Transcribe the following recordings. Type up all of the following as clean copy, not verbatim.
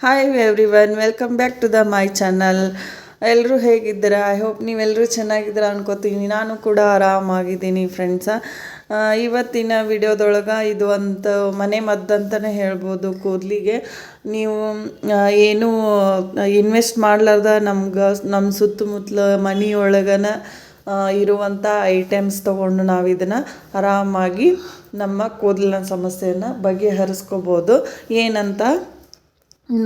Hi everyone, welcome back to my channel. ಎಲ್ಲರೂ ಹೇಗಿದ್ದೀರಾ? I hope ನೀವೆಲ್ಲರೂ ಚೆನ್ನಾಗಿದ್ದೀರಾ ಅನ್ಕೋತೀನಿ. ನಾನು ಕೂಡ ಆರಾಮಾಗಿದ್ದೀನಿ ಫ್ರೆಂಡ್ಸ. ಇವತ್ತಿನ ವಿಡಿಯೋದೊಳಗೆ ಇದು ಒಂದು ಮನೆ ಮದ್ದಂತಲೇ ಹೇಳ್ಬೋದು. ಕೂದಲಿಗೆ ನೀವು ಏನು ಇನ್ವೆಸ್ಟ್ ಮಾಡಲಾರ್ದ ನಮ್ಮ ಸುತ್ತಮುತ್ತಲ ಮನೆಯೊಳಗನ ಇರುವಂಥ ಐಟಮ್ಸ್ ತೊಗೊಂಡು ನಾವು ಇದನ್ನು ಆರಾಮಾಗಿ ನಮ್ಮ ಕೂದಲಿನ ಸಮಸ್ಯೆಯನ್ನು ಬಗೆಹರಿಸ್ಕೋಬೋದು. ಏನಂತ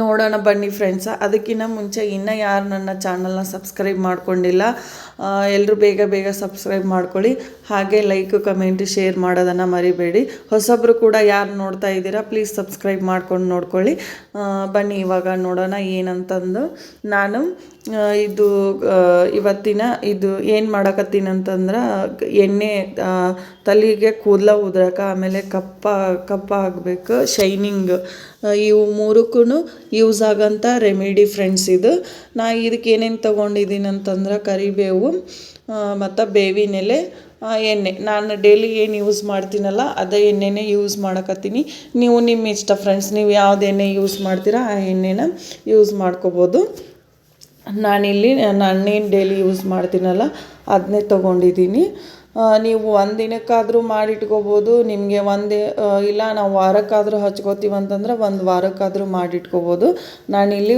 ನೋಡೋಣ ಬನ್ನಿ ಫ್ರೆಂಡ್ಸ. ಅದಕ್ಕಿಂತ ಮುಂಚೆ ಇನ್ನೂ ಯಾರು ನನ್ನ ಚಾನಲ್ನ ಸಬ್ಸ್ಕ್ರೈಬ್ ಮಾಡ್ಕೊಂಡಿಲ್ಲ, ಎಲ್ಲರೂ ಬೇಗ ಸಬ್ಸ್ಕ್ರೈಬ್ ಮಾಡ್ಕೊಳ್ಳಿ. ಹಾಗೆ ಲೈಕ್, ಕಮೆಂಟ್, ಶೇರ್ ಮಾಡೋದನ್ನು ಮರಿಬೇಡಿ. ಹೊಸಬ್ರು ಕೂಡ ಯಾರು ನೋಡ್ತಾ ಇದ್ದೀರಾ ಪ್ಲೀಸ್ ಸಬ್ಸ್ಕ್ರೈಬ್ ಮಾಡ್ಕೊಂಡು ನೋಡ್ಕೊಳ್ಳಿ. ಬನ್ನಿ ಇವಾಗ ನೋಡೋಣ ಏನಂತಂದು. ನಾನು ಇವತ್ತಿನ ಏನು ಮಾಡಕತ್ತೀನಿ ಅಂತಂದ್ರೆ, ಎಣ್ಣೆ ತಲೆಗೆ ಕೂದಲ ಉದ್ರಕ್ಕೆ, ಆಮೇಲೆ ಕಪ್ಪ ಆಗಬೇಕು, ಶೈನಿಂಗ್, ಇವು ಮೂರಕ್ಕೂ ಯೂಸ್ ಆಗೋಂಥ ರೆಮಿಡಿ ಫ್ರೆಂಡ್ಸ್ ಇದು. ಇದಕ್ಕೆ ಏನೇನು ತೊಗೊಂಡಿದ್ದೀನಿ ಅಂತಂದ್ರೆ, ಕರಿಬೇವು ಮತ್ತು ಬೇವಿನ ಎಲೆ, ಎಣ್ಣೆ. ನಾನು ಡೈಲಿ ಏನು ಯೂಸ್ ಮಾಡ್ತೀನಲ್ಲ ಅದೇ ಎಣ್ಣೆನೇ ಯೂಸ್ ಮಾಡಕತ್ತೀನಿ. ನೀವು ನಿಮ್ಮ ಇಷ್ಟ ಫ್ರೆಂಡ್ಸ್, ನೀವು ಯಾವ್ದು ಎಣ್ಣೆ ಯೂಸ್ ಮಾಡ್ತೀರಾ ಆ ಎಣ್ಣೆನ ಯೂಸ್ ಮಾಡ್ಕೋಬೋದು. ನಾನೇನು ಡೈಲಿ ಯೂಸ್ ಮಾಡ್ತೀನಲ್ಲ ಅದನ್ನೇ ತೊಗೊಂಡಿದ್ದೀನಿ. ನೀವು ಒಂದು ದಿನಕ್ಕಾದರೂ ಮಾಡಿಟ್ಕೋಬೋದು. ನಿಮಗೆ ಇಲ್ಲ ನಾವು ವಾರಕ್ಕಾದರೂ ಹಚ್ಕೋತೀವಿ ಅಂತಂದ್ರೆ ಒಂದು ವಾರಕ್ಕಾದರೂ ಮಾಡಿಟ್ಕೋಬೋದು. ನಾನಿಲ್ಲಿ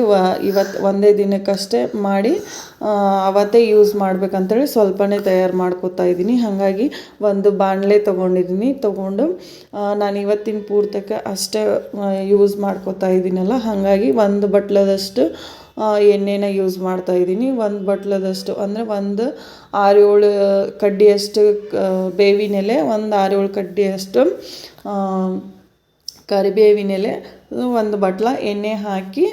ಇವತ್ತು ಒಂದೇ ದಿನಕ್ಕಷ್ಟೇ ಮಾಡಿ ಅವತ್ತೇ ಯೂಸ್ ಮಾಡ್ಬೇಕಂತೇಳಿ ಸ್ವಲ್ಪನೇ ತಯಾರು ಮಾಡ್ಕೋತಾ ಇದ್ದೀನಿ. ಹಾಗಾಗಿ ಒಂದು ಬಾಣಲೆ ತೊಗೊಂಡು ನಾನು ಇವತ್ತಿನ ಪೂರ್ತಕ್ಕೆ ಅಷ್ಟೇ ಯೂಸ್ ಮಾಡ್ಕೋತಾ ಇದ್ದೀನಲ್ಲ, ಹಾಗಾಗಿ ಒಂದು ಬಟ್ಲದಷ್ಟು ಎಣ್ಣೆನ ಯೂಸ್ ಮಾಡ್ತಾಯಿದ್ದೀನಿ. ಒಂದು ಬಟ್ಲದಷ್ಟು ಅಂದರೆ ಒಂದು 6-7 ಕಡ್ಡಿಯಷ್ಟು ಬೇವಿನ ಎಲೆ, ಒಂದು 6-7 ಕಡ್ಡಿಯಷ್ಟು ಕರಿಬೇವಿನ ಎಲೆ, ಒಂದು ಬಟ್ಲ ಎಣ್ಣೆ ಹಾಕಿ,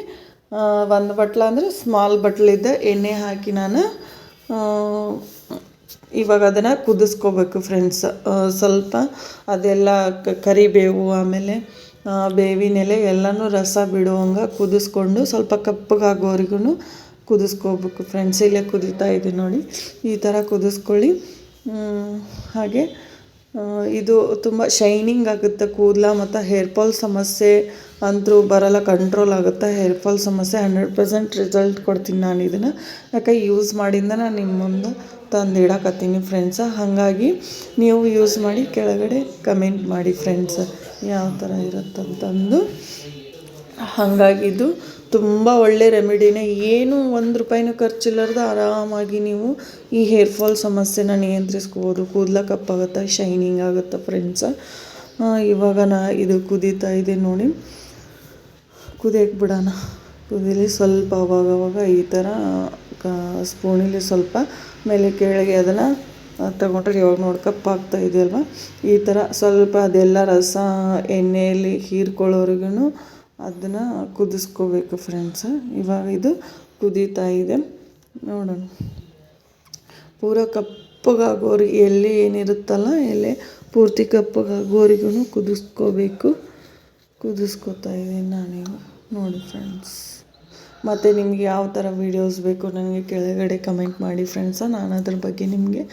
ಒಂದು ಬಟ್ಲ ಅಂದರೆ ಸ್ಮಾಲ್ ಬಟ್ಲಿದ್ದ ಎಣ್ಣೆ ಹಾಕಿ ನಾನು ಇವಾಗ ಅದನ್ನು ಕುದಿಸ್ಕೋಬೇಕು ಫ್ರೆಂಡ್ಸ್. ಸ್ವಲ್ಪ ಅದೆಲ್ಲ ಕರಿಬೇವು ಆಮೇಲೆ ಬೇವಿನ ಎಲೆ ಎಲ್ಲನೂ ರಸ ಬಿಡುವಂಗೆ ಕುದಿಸ್ಕೊಂಡು ಸ್ವಲ್ಪ ಕಪ್ಪಗಾಗೋವರೆಗೂ ಕುದಿಸ್ಕೋಬೇಕು ಫ್ರೆಂಡ್ಸ್. ಇಲ್ಲೇ ಕುದೀತಾ ಇದೆ ನೋಡಿ, ಈ ಥರ ಕುದಿಸ್ಕೊಳ್ಳಿ. ಹಾಗೆ ಇದು ತುಂಬ ಶೈನಿಂಗ್ ಆಗುತ್ತೆ ಕೂದಲ, ಮತ್ತು ಹೇರ್ ಫಾಲ್ ಸಮಸ್ಯೆ ಅಂತೂ ಬರಲ್ಲ, ಕಂಟ್ರೋಲ್ ಆಗುತ್ತೆ. ಹೇರ್ ಫಾಲ್ ಸಮಸ್ಯೆ 100% ರಿಸಲ್ಟ್ ಕೊಡ್ತೀನಿ ನಾನು ಇದನ್ನು. ಯಾಕೆ ಯೂಸ್ ಮಾಡಿಂದ ನಾನು ನಿಮ್ಮ ಮುಂದೆ ತಂದು ಇಡಕತ್ತೀನಿ ಫ್ರೆಂಡ್ಸ. ಹಾಗಾಗಿ ನೀವು ಯೂಸ್ ಮಾಡಿ ಕೆಳಗಡೆ ಕಮೆಂಟ್ ಮಾಡಿ ಫ್ರೆಂಡ್ಸ್ ಯಾವ ಥರ ಇರುತ್ತಂತಂದು. ಹಾಗಾಗಿ ಇದು ತುಂಬ ಒಳ್ಳೆ ರೆಮಿಡಿನೇ. ಏನು ₹1 ಖರ್ಚಿಲ್ಲಾರ್ದು ಆರಾಮಾಗಿ ನೀವು ಈ ಹೇರ್ ಫಾಲ್ ಸಮಸ್ಯೆನ ನಿಯಂತ್ರಿಸ್ಕೋಬೋದು. ಕೂದಲ ಕಪ್ಪಾಗುತ್ತೆ, ಶೈನಿಂಗ್ ಆಗುತ್ತೆ ಫ್ರೆಂಡ್ಸ. ಇವಾಗ ಇದು ಕುದೀತಾ ಇದೆ ನೋಡಿ, ಕುದಿಯಕ್ಕೆ ಬಿಡೋಣ. ಕುದೀಲಿ ಸ್ವಲ್ಪ. ಅವಾಗವಾಗ ಈ ಥರ ಸ್ಪೂನಲ್ಲಿ ಸ್ವಲ್ಪ ಮೇಲೆ ಕೆಳಗೆ ಅದನ್ನು ತಗೊಂಡ್ರೆ ಇವಾಗ ನೋಡಿ ಕಪ್ಪಾಗ್ತಾ ಇದೆಯಲ್ವ, ಈ ಥರ ಸ್ವಲ್ಪ ಅದೆಲ್ಲ ರಸ ಎಣ್ಣೆಯಲ್ಲಿ ಹೀರ್ಕೊಳ್ಳೋವರೆಗೂ ಅದನ್ನು ಕುದಿಸ್ಕೋಬೇಕು ಫ್ರೆಂಡ್ಸ. ಇವಾಗ ಇದು ಕುದೀತಾ ಇದೆ ನೋಡೋಣ. ಪೂರ ಕಪ್ಪಗಾಗೋರಿಗೆ ಎಲೆ ಏನಿರುತ್ತಲ್ಲ, ಎಲೆ ಪೂರ್ತಿ ಕಪ್ಪಗಾಗೋವರೆಗೂ ಕುದಿಸ್ಕೋತಾ ಇದ್ದೀನಿ ನಾನೀಗ ನೋಡಿ ಫ್ರೆಂಡ್ಸ್. ಮತ್ತು ನಿಮಗೆ ಯಾವ ಥರ ವೀಡಿಯೋಸ್ ಬೇಕು ನನಗೆ ಕೆಳಗಡೆ ಕಮೆಂಟ್ ಮಾಡಿ ಫ್ರೆಂಡ್ಸ. ನಾನು ಅದ್ರ ಬಗ್ಗೆ ನಿಮಗೆ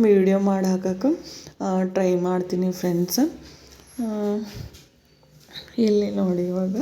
ವಿಡಿಯೋ ಮಾಡಿ ಹಾಕೋಕ್ಕೆ ಟ್ರೈ ಮಾಡ್ತೀನಿ ಫ್ರೆಂಡ್ಸ. ಇಲ್ಲಿ ನೋಡಿ ಇವಾಗ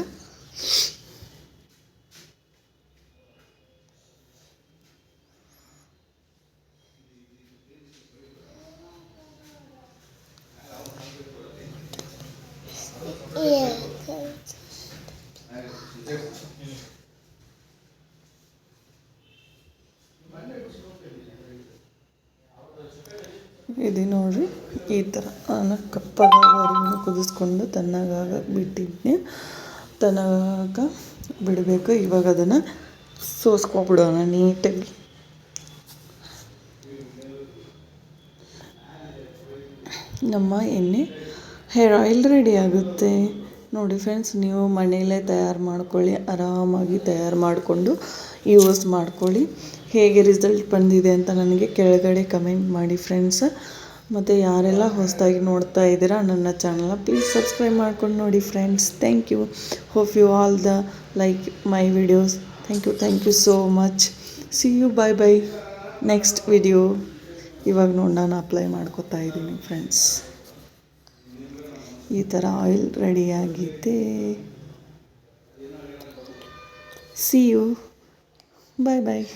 ಇದು ನೋಡಿರಿ, ಈ ಥರ ನಾನು ಕಪ್ಪಾಗೋವರೆಗೂ ಕುದಿಸ್ಕೊಂಡು ತಣ್ಣಗಾಗ ಬಿಡಬೇಕು. ಇವಾಗ ಅದನ್ನು ಸೋಸ್ಕೊಬಿಡೋಣ ನೀಟಾಗಿ. ನಮ್ಮ ಎಣ್ಣೆ ಹೇರ್ ಆಯಿಲ್ ರೆಡಿ ಆಗುತ್ತೆ ನೋಡಿ ಫ್ರೆಂಡ್ಸ್. ನೀವು ಮನೆಯಲ್ಲೇ ತಯಾರು ಮಾಡ್ಕೊಳ್ಳಿ, ಆರಾಮಾಗಿ ತಯಾರು ಮಾಡಿಕೊಂಡು ಯೂಸ್ ಮಾಡ್ಕೊಳ್ಳಿ. ಹೇಗೆ ರಿಸಲ್ಟ್ ಬಂದಿದೆ ಅಂತ ನನಗೆ ಕೆಳಗಡೆ ಕಮೆಂಟ್ ಮಾಡಿ ಫ್ರೆಂಡ್ಸ. ಮತ್ತು ಯಾರೆಲ್ಲ ಹೊಸದಾಗಿ ನೋಡ್ತಾ ಇದ್ದೀರಾ ನನ್ನ ಚಾನಲ್ನ ಪ್ಲೀಸ್ ಸಬ್ಸ್ಕ್ರೈಬ್ ಮಾಡ್ಕೊಂಡು ನೋಡಿ friends. Thank you. Hope you all like my videos. Thank you so much. See you. Bye next video. ಇವಾಗ ನೋಡಿ ನಾನು ಅಪ್ಲೈ ಮಾಡ್ಕೋತಾ ಇದ್ದೀನಿ ಫ್ರೆಂಡ್ಸ್. ಈ ಥರ ಆಯಿಲ್ ರೆಡಿಯಾಗಿದೆ. See you. Bye bye.